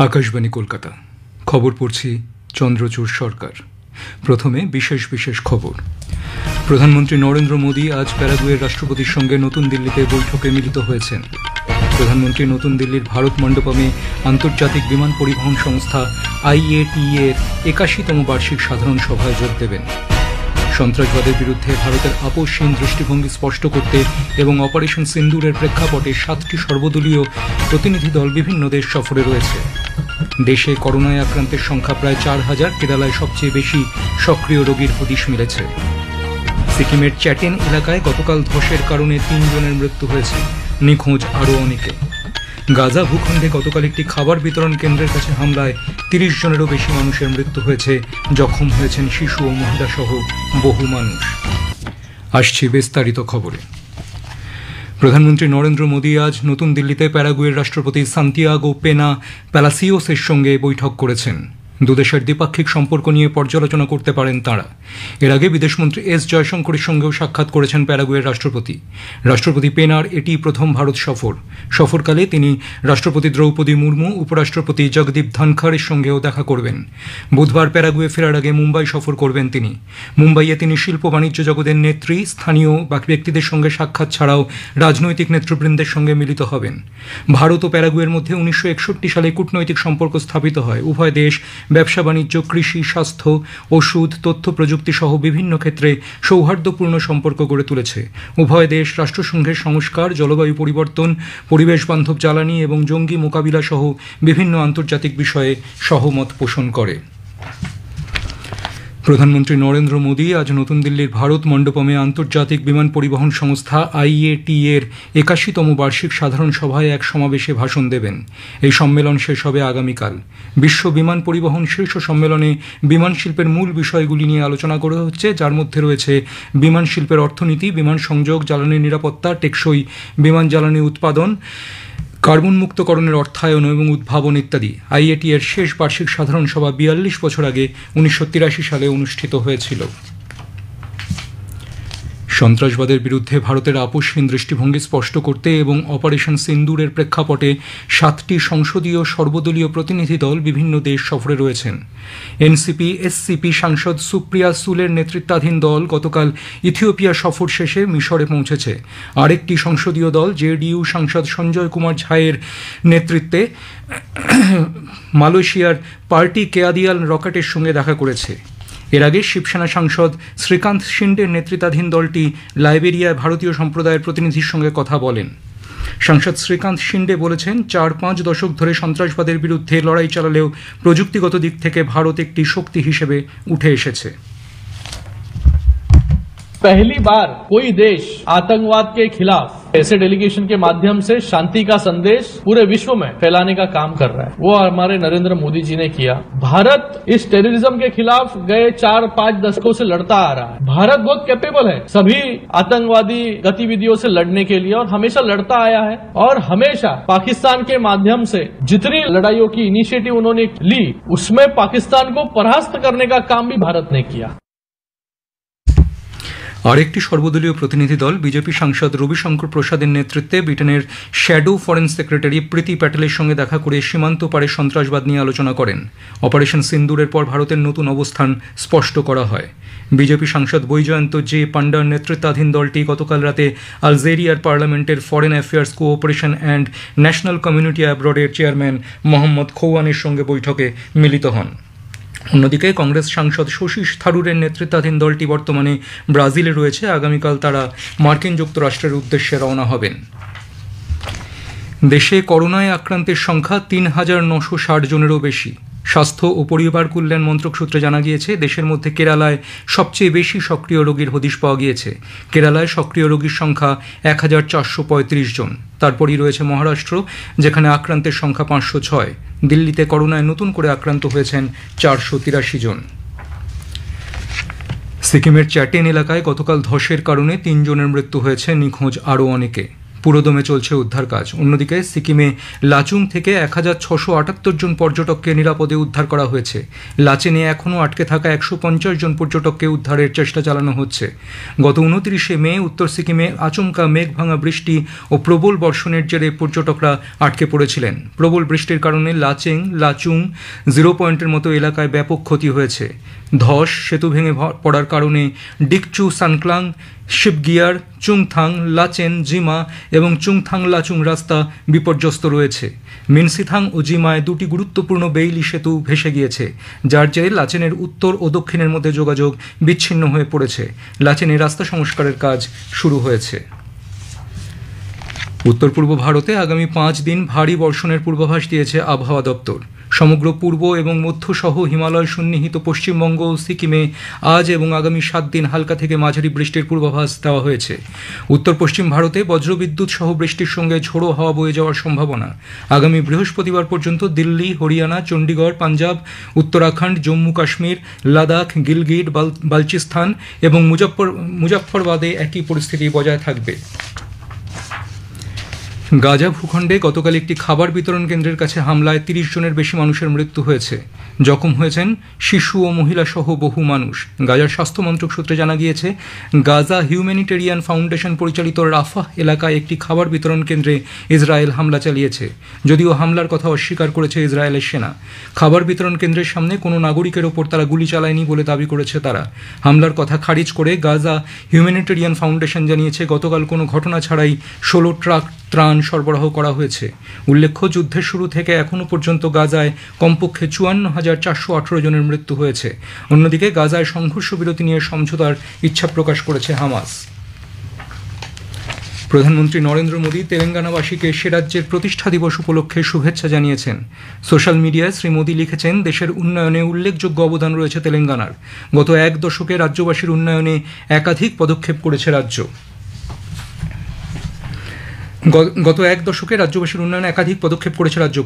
আকাশবাণী কলকাতা। খবর পড়ছি চন্দ্রচূড় সরকার। প্রথমে বিশেষ বিশেষ খবর। প্রধানমন্ত্রী নরেন্দ্র মোদী আজ প্যারাগুয়ের রাষ্ট্রপতির সঙ্গে নতুন দিল্লিতে বৈঠকে মিলিত হয়েছেন। প্রধানমন্ত্রী নতুন দিল্লির ভারত মণ্ডপমে আন্তর্জাতিক বিমান পরিবহন সংস্থা IATA এর 81তম বার্ষিক সাধারণ সভায় যোগ দেবেন। সন্ত্রাসবাদের বিরুদ্ধে ভারতের আপোষহীন দৃষ্টিভঙ্গি স্পষ্ট করতে এবং অপারেশন সিন্দুরের প্রেক্ষাপটে 7টি সর্বদলীয় প্রতিনিধি দল বিভিন্ন দেশ সফরে রয়েছে। দেশে করোনায় আক্রান্তের সংখ্যা প্রায় 4000। কেরালায় সবচেয়ে বেশি সক্রিয় রোগীর হদিশ মিলেছে। সিকিমের চ্যাটেন এলাকায় গতকাল ধসের কারণে 3 জনের মৃত্যু হয়েছে, নিখোঁজ আরও অনেকে। গাজা ভূখণ্ডে গতকাল একটি খাবার বিতরণ কেন্দ্রের কাছে হামলায় 30 জনেরও বেশি মানুষের মৃত্যু হয়েছে, জখম হয়েছেন শিশু ও মহিলা সহ বহু মানুষ। আসছি বিস্তারিত খবরে। প্রধানমন্ত্রী নরেন্দ্র মোদী আজ নতুন দিল্লিতে প্যারাগুয়ের রাষ্ট্রপতি সান্তিয়াগো পেনা প্যালাসিওসের সঙ্গে বৈঠক করেছেন। দুদেশের দ্বিপাক্ষিক সম্পর্ক নিয়ে পর্যালোচনা করতে পারেন তাঁরা। এর আগে বিদেশমন্ত্রী এস জয়শঙ্করের সঙ্গেও সাক্ষাৎ করেছেন প্যারাগুয়ের রাষ্ট্রপতি। রাষ্ট্রপতি পেনার এটি প্রথম ভারত সফর। সফরকালে তিনি রাষ্ট্রপতি দ্রৌপদী মুর্মু, উপরাষ্ট্রপতি জগদীপ ধনখড়ের সঙ্গেও দেখা করবেন। বুধবার প্যারাগুয়ে ফেরার আগে মুম্বাই সফর করবেন তিনি। মুম্বাইয়ে তিনি শিল্প বাণিজ্য জগতের নেত্রী, স্থানীয় ব্যক্তিদের সঙ্গে সাক্ষাৎ ছাড়াও রাজনৈতিক নেতৃবৃন্দের সঙ্গে মিলিত হবেন। ভারত ও প্যারাগুয়ের মধ্যে 1961 সালে কূটনৈতিক সম্পর্ক স্থাপিত হয়। উভয় দেশ ব্যবসা বাণিজ্য, কৃষি, স্বাস্থ্য, ওষুধ, তথ্য প্রযুক্তি সহ বিভিন্ন ক্ষেত্রে সৌহার্দ্যপূর্ণ সম্পর্ক গড়ে তুলেছে। উভয় দেশ রাষ্ট্রসংঘের সংস্কার, জলবায়ু পরিবর্তন, পরিবেশ বান্ধব জ্বালানি এবং জঙ্গি মোকাবিলা সহ বিভিন্ন আন্তর্জাতিক বিষয়ে সহমত পোষণ করে। প্রধানমন্ত্রী নরেন্দ্র মোদী আজ নতুন দিল্লির ভারত মণ্ডপমে আন্তর্জাতিক বিমান পরিবহন সংস্থা IATA এর 81তম বার্ষিক সাধারণ সভায় এক সমাবেশে ভাষণ দেবেন। এই সম্মেলন শেষ হবে আগামীকাল। বিশ্ব বিমান পরিবহন শীর্ষ সম্মেলনে বিমান শিল্পের মূল বিষয়গুলি নিয়ে আলোচনা করা হচ্ছে, যার মধ্যে রয়েছে বিমান শিল্পের অর্থনীতি, বিমান সংযোগ, জ্বালানি নিরাপত্তা, টেকসই বিমান জ্বালানি উৎপাদন, কার্বন মুক্তকরণের অর্থায়ন এবং উদ্ভাবন ইত্যাদি। IATA এর শেষ বার্ষিক সাধারণ সভা 42 বছর আগে 1983 সালে অনুষ্ঠিত হয়েছিল। সন্ত্রাসবাদের বিরুদ্ধে ভারতের আপোষহীন দৃষ্টিভঙ্গি স্পষ্ট করতে এবং অপারেশন সিন্দুরের প্রেক্ষাপটে 7টি সংসদীয় সর্বদলীয় প্রতিনিধি দল বিভিন্ন দেশ সফরে রয়েছেন। NCP-SCP সাংসদ সুপ্রিয়া সুলের নেতৃত্বাধীন দল গতকাল ইথিওপিয়া সফর শেষে মিশরে পৌঁছেছে। আরেকটি সংসদীয় দল JDU সাংসদ সঞ্জয় কুমার ঝায়ের নেতৃত্বে মালয়েশিয়ার পার্টি কেয়াদিয়াল রকেটের সঙ্গে দেখা করেছে। এর আগে শিবসেনা সাংসদ শ্রীকান্ত শিন্ডের নেতৃত্বাধীন দলটি লাইবেরিয়ায় ভারতীয় সম্প্রদায়ের প্রতিনিধির সঙ্গে কথা বলেন। সাংসদ শ্রীকান্ত শিন্ডে বলেছেন, 4-5 দশক ধরে সন্ত্রাসবাদের বিরুদ্ধে লড়াই চালালেও প্রযুক্তিগত দিক থেকে ভারত একটি শক্তি হিসেবে উঠে এসেছে। पहली बार कोई देश आतंकवाद के खिलाफ ऐसे डेलीगेशन के माध्यम से शांति का संदेश पूरे विश्व में फैलाने का काम कर रहा है। वो हमारे नरेंद्र मोदी जी ने किया। भारत इस टेररिज्म के खिलाफ गए 4-5 दशकों से लड़ता आ रहा है। भारत बहुत कैपेबल है सभी आतंकवादी गतिविधियों से लड़ने के लिए और हमेशा लड़ता आया है। और हमेशा पाकिस्तान के माध्यम से जितनी लड़ाइयों की इनिशिएटिव उन्होंने ली, उसमें पाकिस्तान को परास्त करने का काम भी भारत ने किया। আরেকটি সর্বদলীয় প্রতিনিধি দল বিজেপি সাংসদ রবিশঙ্কর প্রসাদের নেতৃত্বে ব্রিটেনের শ্যাডো ফরেন সেক্রেটারি প্রীতি প্যাটেলের সঙ্গে দেখা করে সীমান্ত পারে সন্ত্রাসবাদ নিয়ে আলোচনা করেন। অপারেশন সিন্দুরের পর ভারতের নতুন অবস্থান স্পষ্ট করা হয়। বিজেপি সাংসদ বৈজয়ন্ত জে পান্ডার নেতৃত্বাধীন দলটি গতকাল রাতে আলজেরিয়ার পার্লামেন্টের foreign affairs cooperation and national community অ্যাব্রডের চেয়ারম্যান মোহাম্মদ খৌয়ানের সঙ্গে বৈঠকে মিলিত হন। অন্যদিকে কংগ্রেস সাংসদ শশী থারুরের নেতৃত্বাধীন দলটি বর্তমানে ব্রাজিলে রয়েছে। আগামীকাল তারা মার্কিন যুক্তরাষ্ট্রের উদ্দেশ্যে রওনা হবেন। দেশে করোনায় আক্রান্তের সংখ্যা 3960 জনেরও বেশি। স্বাস্থ্য ও পরিবার কল্যাণ মন্ত্রক সূত্রে জানা গিয়েছে, দেশের মধ্যে কেরালায় সবচেয়ে বেশি সক্রিয় রোগীর হদিশ পাওয়া গিয়েছে। কেরালায় সক্রিয় রোগীর সংখ্যা 1435 জন। তারপরই রয়েছে মহারাষ্ট্র, যেখানে আক্রান্তের সংখ্যা 506। দিল্লিতে করোনায় নতুন করে আক্রান্ত হয়েছেন 483 জন। সিকিমের চ্যাটেন এলাকায় গতকাল ধসের কারণে 3 জনের মৃত্যু হয়েছে, নিখোঁজ আরও অনেকে। পুরোদমে চলছে উদ্ধার কাজ। অন্যদিকে সিকিমে লাচুং থেকে 1678 জন পর্যটককে নিরাপদে উদ্ধার করা হয়েছে। লাচেনে এখনও আটকে থাকা 150 জন পর্যটককে উদ্ধারের চেষ্টা চালানো হচ্ছে। গত 29শে মে উত্তর সিকিমে আচমকা মেঘভাঙা বৃষ্টি ও প্রবল বর্ষণের জেরে পর্যটকরা আটকে পড়েছিলেন। প্রবল বৃষ্টির কারণে লাচুং 0 পয়েন্টের মতো এলাকায় ব্যাপক ক্ষতি হয়েছে। ধস সেতু ভেঙে পড়ার কারণে ডিকচু সানক্লাং, শিবগিয়ার, চুংথাং, লাচেন, জিমা এবং চুংথাং লাচুং রাস্তা বিপর্যস্ত রয়েছে। মিনসিথাং ও জিমায় দুটি গুরুত্বপূর্ণ বেইলি সেতু ভেসে গিয়েছে, যার জেরে লাচেনের উত্তর ও দক্ষিণের মধ্যে যোগাযোগ বিচ্ছিন্ন হয়ে পড়েছে। লাচেনে রাস্তা সংস্কারের কাজ শুরু হয়েছে। উত্তর পূর্ব ভারতে আগামী 5 দিন ভারী বর্ষণের পূর্বাভাস দিয়েছে আবহাওয়া দপ্তর। সমগ্র পূর্ব এবং মধ্যসহ হিমালয় সন্নিহিত পশ্চিমবঙ্গ ও সিকিমে আজ এবং আগামী 7 দিন হালকা থেকে মাঝারি বৃষ্টির পূর্বাভাস দেওয়া হয়েছে। উত্তর পশ্চিম ভারতে বজ্রবিদ্যুৎ সহ বৃষ্টির সঙ্গে ঝোড়ো হাওয়া বয়ে যাওয়ার সম্ভাবনা। আগামী বৃহস্পতিবার পর্যন্ত দিল্লি, হরিয়ানা, চণ্ডীগড়, পাঞ্জাব, উত্তরাখণ্ড, জম্মু কাশ্মীর, লাদাখ, গিলগিট, বালচিস্তান এবং মুজাফফরবাদে একই পরিস্থিতি বজায় থাকবে। গাজা ভূখণ্ডে গতকাল একটি খাবার বিতরণ কেন্দ্রের কাছে হামলায় 30 জনের বেশি মানুষের মৃত্যু হয়েছে। জখম হয়েছেন শিশু ও মহিলা সহ বহু মানুষ। গাজার স্বাস্থ্য মন্ত্রক সূত্রে জানা গিয়েছে, গাজা হিউম্যানিটেরিয়ান ফাউন্ডেশন পরিচালিত রাফাহ এলাকায় একটি খাবার বিতরণ কেন্দ্রে ইসরায়েল হামলা চালিয়েছে, যদিও হামলার কথা অস্বীকার করেছে ইসরায়েলের সেনা। খাবার বিতরণ কেন্দ্রের সামনে কোনো নাগরিকের ওপর তারা গুলি চালায়নি বলে দাবি করেছে তারা। হামলার কথা খারিজ করে গাজা হিউম্যানিটেরিয়ান ফাউন্ডেশন জানিয়েছে, গতকাল কোনো ঘটনা ছাড়াই 16 ট্রাক ত্রাণ সরবরাহ করা হয়েছে। উল্লেখ্য, যুদ্ধের শুরু থেকে এখনও পর্যন্ত গাজায় কমপক্ষে 54,418 জনের মৃত্যু হয়েছে। অন্যদিকে গাজায় সংঘর্ষ বিরতি নিয়ে সমঝোতার ইচ্ছা প্রকাশ করেছে হামাস। প্রধানমন্ত্রী নরেন্দ্র মোদী তেলেঙ্গানাবাসীকে সে রাজ্যের প্রতিষ্ঠা দিবস উপলক্ষে শুভেচ্ছা জানিয়েছেন। সোশ্যাল মিডিয়ায় শ্রী মোদী লিখেছেন, দেশের উন্নয়নে উল্লেখযোগ্য অবদান রয়েছে তেলেঙ্গানার। গত 1 দশকে রাজ্যবাসীর উন্নয়নে একাধিক পদক্ষেপ করেছে রাজ্য।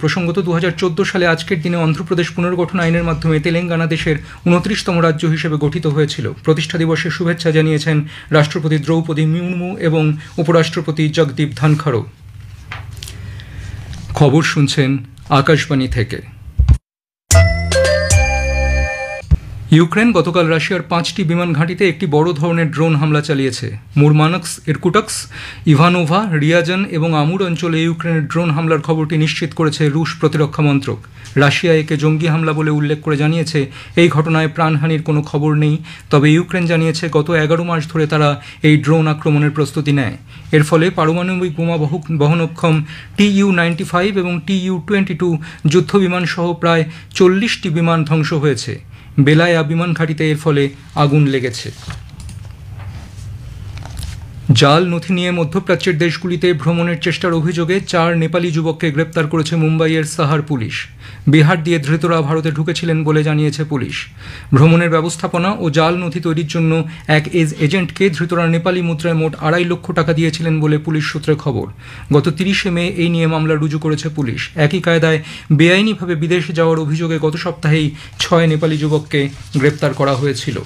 প্রসঙ্গত 2014 সালে আজকের দিনে অন্ধ্রপ্রদেশ পুনর্গঠন আইনের মাধ্যমে তেলেঙ্গানা দেশের 29তম রাজ্য হিসেবে গঠিত হয়েছিল। প্রতিষ্ঠা দিবসের শুভেচ্ছা জানিয়েছেন রাষ্ট্রপতি দ্রৌপদী মুর্মু এবং উপরাষ্ট্রপতি জগদীপ ধনখড়। খবর শুনছেন আকাশবাণী থেকে। ইউক্রেন গতকাল রাশিয়ার 5টি বিমান ঘাঁটিতে একটি বড় ধরনের ড্রোন হামলা চালিয়েছে। মুরমানস্ক, ইরকুটস্ক, ইভানোভা, রিয়াজন এবং আমুর অঞ্চলে ইউক্রেনের ড্রোন হামলার খবরটি নিশ্চিত করেছে রুশ প্রতিরক্ষা মন্ত্রক। রাশিয়া একে জঙ্গি হামলা বলে উল্লেখ করে জানিয়েছে, এই ঘটনায় প্রাণহানির কোনো খবর নেই। তবে ইউক্রেন জানিয়েছে, গত 11 মাস ধরে তারা এই ড্রোন আক্রমণের প্রস্তুতি নেয়। এর ফলে পারমাণবিক বোমা বহনক্ষম TU-95 এবং TU-22 যুদ্ধবিমান সহ প্রায় 40টি বিমান ধ্বংস হয়েছে। বেলায়া বিমান ঘাঁটিতে এর ফলে আগুন লেগেছে। জাল নথি নিয়ে মধ্যপ্রাচ্যের দেশগুলিতে ভ্রমণের চেষ্টার অভিযোগে 4 নেপালি যুবককে গ্রেপ্তার করেছে মুম্বাইয়ের সাহার পুলিশ। বিহার দিয়ে ধৃতরা ভারতে ঢুকেছিলেন বলে জানিয়েছে পুলিশ। ভ্রমণের ব্যবস্থাপনা ও জাল নথি তৈরির জন্য এক এজেন্টকে ধৃতরা নেপালি মুদ্রায় মোট 2.5 লক্ষ টাকা দিয়েছিলেন বলে পুলিশ সূত্রে খবর। গত 30শে মে এই নিয়ে মামলা রুজু করেছে পুলিশ। একই কায়দায় বেআইনিভাবে বিদেশে যাওয়ার অভিযোগে গত সপ্তাহেই 6 নেপালি যুবককে গ্রেপ্তার করা হয়েছিল।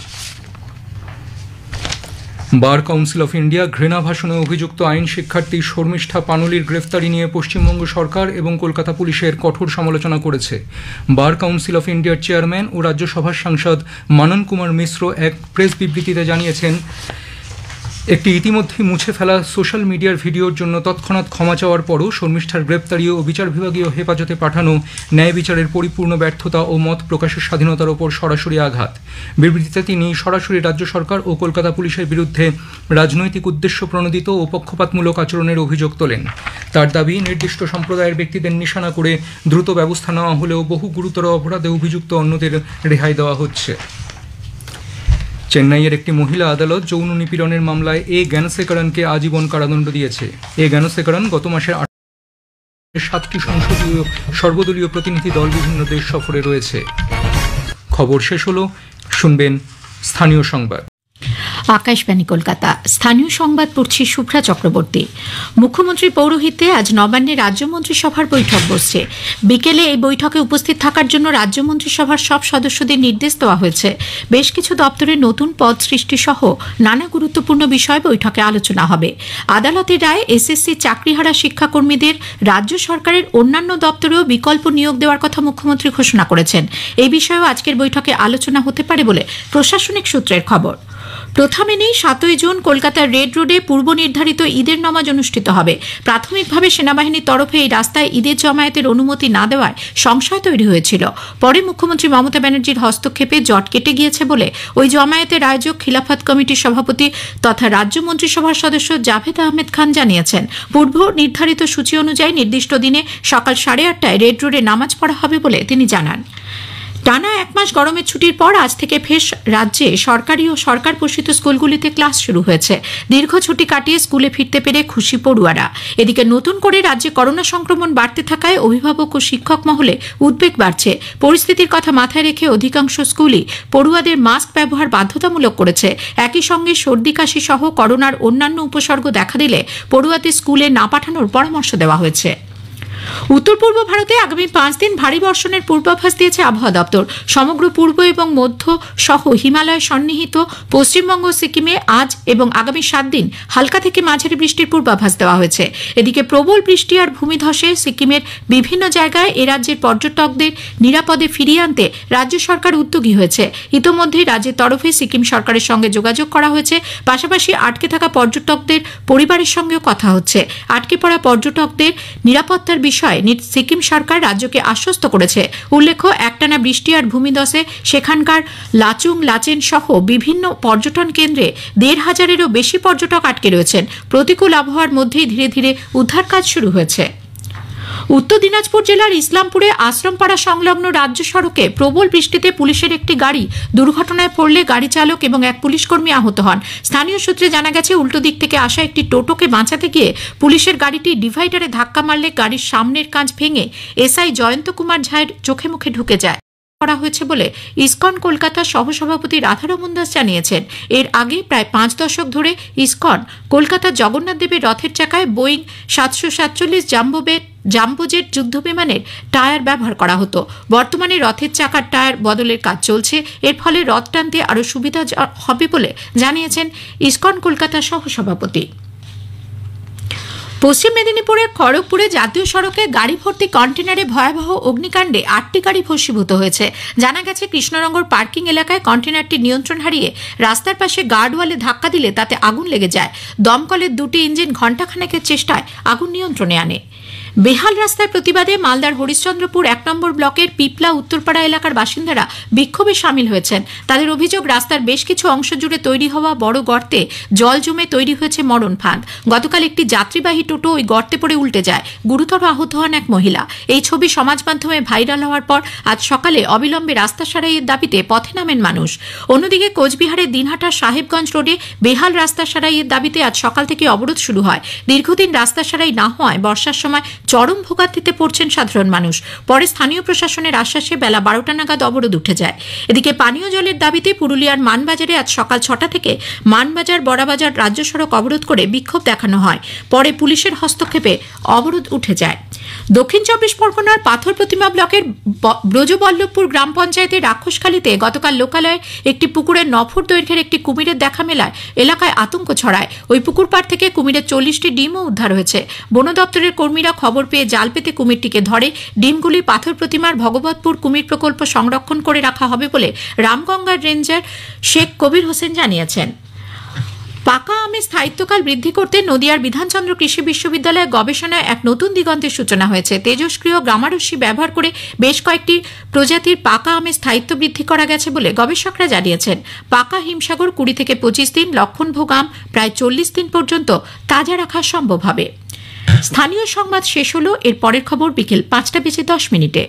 বার কাউন্সিল অফ ইন্ডিয়া ঘৃণা ভাষণে অভিযুক্ত আইন শিক্ষার্থী শর্মিষ্ঠা পানুলির গ্রেফতারি নিয়ে পশ্চিমবঙ্গ সরকার এবং কলকাতা পুলিশের কঠোর সমালোচনা করেছে। বার কাউন্সিল অফ ইন্ডিয়ার চেয়ারম্যান ও রাজ্যসভার সাংসদ মানন কুমার মিশ্র এক প্রেস বিবৃতিতে জানিয়েছেন, একটি ইতিমধ্যেই মুছে ফেলা সোশ্যাল মিডিয়ার ভিডিওর জন্য তৎক্ষণাৎ ক্ষমা চাওয়ার পরও শর্মিষ্ঠার গ্রেপ্তারি ও বিচার বিভাগীয় হেফাজতে পাঠানো ন্যায় বিচারের পরিপূর্ণ ব্যর্থতা ও মত প্রকাশের স্বাধীনতার ওপর সরাসরি আঘাত। বিবৃতিতে তিনি সরাসরি রাজ্য সরকার ও কলকাতা পুলিশের বিরুদ্ধে রাজনৈতিক উদ্দেশ্য প্রণোদিত ও পক্ষপাতমূলক আচরণের অভিযোগ তোলেন। তার দাবি, নির্দিষ্ট সম্প্রদায়ের ব্যক্তিদের নিশানা করে দ্রুত ব্যবস্থা নেওয়া হলেও বহু গুরুতর অপরাধে অভিযুক্ত অন্যদের রেহাই দেওয়া হচ্ছে। চেন্নাইয়ের একটি মহিলা আদালত যৌন নিপীড়নের মামলায় এ জ্ঞানশেখরনকে আজীবন কারাদণ্ড দিয়েছে। এ জ্ঞানশেখরন গত মাসের 7টি সংসদীয় সর্বদলীয় প্রতিনিধি দল বিভিন্ন দেশ সফরে রয়েছে। খবর শেষ হলো, শুনবেন স্থানীয় সংবাদ। আকাশবাণী কলকাতা। স্থানীয় সংবাদ পড়ছি শুভ্রা চক্রবর্তী। মুখ্যমন্ত্রীর পৌরোহিত্যে আজ নবান্নে রাজ্য মন্ত্রিসভার বৈঠক বসছে। বিকেলে এই বৈঠকে উপস্থিত থাকার জন্য রাজ্য মন্ত্রিসভার সব সদস্যদের নির্দেশ দেওয়া হয়েছে। বেশ কিছু দপ্তরের নতুন পদ সৃষ্টি সহ নানা গুরুত্বপূর্ণ বিষয় বৈঠকে আলোচনা হবে। আদালতের রায়ে এসএসসি চাকরিহারা শিক্ষাকর্মীদের রাজ্য সরকারের অন্যান্য দপ্তরেও বিকল্প নিয়োগ দেওয়ার কথা মুখ্যমন্ত্রী ঘোষণা করেছেন। এই বিষয়েও আজকের বৈঠকে আলোচনা হতে পারে বলে প্রশাসনিক সূত্রের খবর। প্রথমেই 7 জুন কলকাতার রেড রোডে পূর্ব নির্ধারিত ঈদের নামাজ অনুষ্ঠিত হবে। প্রাথমিকভাবে সেনাবাহিনীর তরফে এই রাস্তায় ঈদের জমায়েতের অনুমতি না দেওয়ায় সংশয় তৈরি হয়েছিল। পরে মুখ্যমন্ত্রী মমতা ব্যানার্জির হস্তক্ষেপে জট কেটে গিয়েছে বলে ওই জমায়েতের আয়োজক খিলাফত কমিটির সভাপতি তথা রাজ্য মন্ত্রিসভার সদস্য জাভেদ আহমেদ খান জানিয়েছেন, পূর্ব নির্ধারিত সূচি অনুযায়ী নির্দিষ্ট দিনে সকাল 8:30টায় রেড রোডে নামাজ পড়া হবে বলে তিনি জানান। টানা 1 মাস গরমের ছুটির পর আজ থেকে ফের রাজ্যে সরকারি ও সরকার পোষিত স্কুলগুলিতে ক্লাস শুরু হয়েছে। দীর্ঘ ছুটি কাটিয়ে স্কুলে ফিরতে পেরে খুশি পড়ুয়ারা। এদিকে নতুন করে রাজ্যে করোনা সংক্রমণ বাড়তে থাকায় অভিভাবক ও শিক্ষক মহলে উদ্বেগ বাড়ছে। পরিস্থিতির কথা মাথায় রেখে অধিকাংশ স্কুলই পড়ুয়াদের মাস্ক ব্যবহার বাধ্যতামূলক করেছে। একই সঙ্গে সর্দি কাশি সহ করোনার অন্যান্য উপসর্গ দেখা দিলে পড়ুয়াদের স্কুলে না পাঠানোর পরামর্শ দেওয়া হয়েছে। উত্তর পূর্ব ভারতে আগামী 5 দিন ভারী বর্ষণের পূর্বাভাস দিয়েছে আবহাওয়া দপ্তর। সমগ্র পূর্ব এবং মধ্য সহ হিমালয় সন্নিহিত পশ্চিমবঙ্গ সিকিমে আজ এবং আগামী 7 দিন হালকা থেকে মাঝারি বৃষ্টির পূর্বাভাস দেওয়া হয়েছে। এদিকে প্রবল বৃষ্টি আর ভূমিধসে সিকিমের বিভিন্ন জায়গায় এ রাজ্যের পর্যটকদের নিরাপদে ফিরিয়ে আনতে রাজ্য সরকার উদ্যোগী হয়েছে। ইতোমধ্যে রাজ্যের তরফে সিকিম সরকারের সঙ্গে যোগাযোগ করা হয়েছে। পাশাপাশি আটকে থাকা পর্যটকদের পরিবারের সঙ্গেও কথা হচ্ছে। আটকে পড়া পর্যটকদের নিরাপত্তার বিষয়ে সিকিম সরকার রাজ্যকে আশ্বস্ত করেছে। উল্লেখ্য, একটানা বৃষ্টি আর ভূমিধসে সেখানকার লাচুং লাচেন সহ বিভিন্ন পর্যটন কেন্দ্রে 1,500-এরও বেশি পর্যটক আটকে রয়েছেন। প্রতিকূল আবহাওয়ার মধ্যেই ধীরে ধীরে উদ্ধার কাজ শুরু হয়েছে। উত্তর দিনাজপুর জেলার ইসলামপুরে আশ্রমপাড়া সংলগ্ন রাজ্য সড়কে প্রবল বৃষ্টিতে পুলিশের একটি গাড়ি দুর্ঘটনায় পড়লে গাড়ি চালক এবং এক পুলিশকর্মী আহত হন। স্থানীয় সূত্রে জানা গেছে, উল্টো দিক থেকে আসা একটি টোটোকে বাঁচাতে গিয়ে পুলিশের গাড়িটি ডিভাইডারে ধাক্কা মারলে গাড়ির সামনের কাঁচ ভেঙে এসআই জয়ন্ত কুমার ঝায়ের চোখে মুখে ঢুকে যায় করা হয়েছে বলে ইসকন কলকাতার সহসভাপতি রাধারমন দাস জানিয়েছেন। এর আগে প্রায় 5 দশক ধরে ইসকন কলকাতার জগন্নাথ দেবের রথের চাকায় বোয়িং 747 জাম্বোজেট যুদ্ধবিমানের টায়ার ব্যবহার করা হতো। বর্তমানে রথের চাকার টায়ার বদলের কাজ চলছে। এর ফলে রথ টানতে আরও সুবিধা হবে বলে জানিয়েছেন ইসকন কলকাতার সহসভাপতি। পশ্চিম মেদিনীপুরের খড়গপুরে জাতীয় সড়কে গাড়ি ভর্তি কন্টেনারে ভয়াবহ অগ্নিকাণ্ডে 8টি গাড়ি ভস্মীভূত হয়েছে। জানা গেছে, কৃষ্ণনগর পার্কিং এলাকায় কন্টেনারটি নিয়ন্ত্রণ হারিয়ে রাস্তার পাশে গার্ডওয়ালে ধাক্কা দিলে তাতে আগুন লেগে যায়। দমকলের 2টি ইঞ্জিন ঘণ্টাখানেকের চেষ্টায় আগুন নিয়ন্ত্রণে আনে। বেহাল রাস্তার প্রতিবাদে মালদার হরিশ্চন্দ্রপুর 1 নম্বর ব্লকের পিপলা উত্তরপাড়া এলাকার বাসিন্দারা বিক্ষোভে সামিল হয়েছেন। তাদের অভিযোগ, রাস্তার বেশ কিছু অংশ জুড়ে তৈরি হওয়া বড় গর্তে জল জমে তৈরি হয়েছে মরণ ফাঁদ। গতকাল একটি যাত্রীবাহী টোটো ওই গর্তে পড়ে উল্টে যায়। গুরুতর আহত হন এক মহিলা। এই ছবি সমাজ মাধ্যমে ভাইরাল হওয়ার পর আজ সকালে অবিলম্বে রাস্তা সারাইয়ের দাবিতে পথে নামেন মানুষ। অন্যদিকে কোচবিহারের দিনহাটার সাহেবগঞ্জ রোডে বেহাল রাস্তা সারাইয়ের দাবিতে আজ সকাল থেকে অবরোধ শুরু হয়। দীর্ঘদিন রাস্তা সারাই না হওয়ায় বর্ষার সময় চরম ভোগান্তিতে পড়ছেন সাধারণ মানুষ। পরে স্থানীয় প্রশাসনের আশ্বাসে বেলা 12টা নাগাদ অবরোধ উঠে যায়। এদিকে পানীয় জলের দাবিতে পুরুলিয়ার মানবাজারে আজ সকাল 6টা থেকে মানবাজার বড়াবাজার রাজ্য সড়ক অবরোধ করে বিক্ষোভ দেখানো হয়। পরে পুলিশের হস্তক্ষেপে অবরোধ উঠে যায়। দক্ষিণ 24 পরগনার পাথর প্রতিমা ব্লকের ব্রজবল্লভপুর গ্রাম পঞ্চায়েতের রাক্ষসখালীতে গতকাল লোকালয়ে একটি পুকুরে 9 ফুট দৈর্ঘ্যের একটি কুমিরের দেখা মেলায় এলাকায় আতঙ্ক ছড়ায়। ওই পুকুর পাড় থেকে কুমিরের 40টি ডিমও উদ্ধার হয়েছে। বন দপ্তরের কর্মীরা খবর পেয়ে জাল পেতে কুমিরটিকে ধরে। ডিমগুলি পাথর প্রতিমার ভগবতপুর কুমির প্রকল্প সংরক্ষণ করে রাখা হবে বলে রামগঙ্গার রেঞ্জার শেখ কবির হোসেন জানিয়েছেন। পাকা আমের স্থায়িত্বকাল বৃদ্ধি করতে নদিয়ার বিধানচন্দ্র কৃষি বিশ্ববিদ্যালয়ের গবেষণায় এক নতুন দিগন্তের সূচনা হয়েছে। তেজস্ক্রিয় গ্রামারস্যি ব্যবহার করে বেশ কয়েকটি প্রজাতির পাকা আমের স্থায়িত্ব বৃদ্ধি করা গেছে বলে গবেষকরা জানিয়েছেন। পাকা হিমসাগর 20 থেকে 25 দিন, লক্ষণভোগ আম প্রায় 40 দিন পর্যন্ত তাজা রাখা সম্ভব হবে। স্থানীয় সংবাদ শেষ হলো। এর পরের খবর বিকেল 5টা বেজে 10 মিনিটে।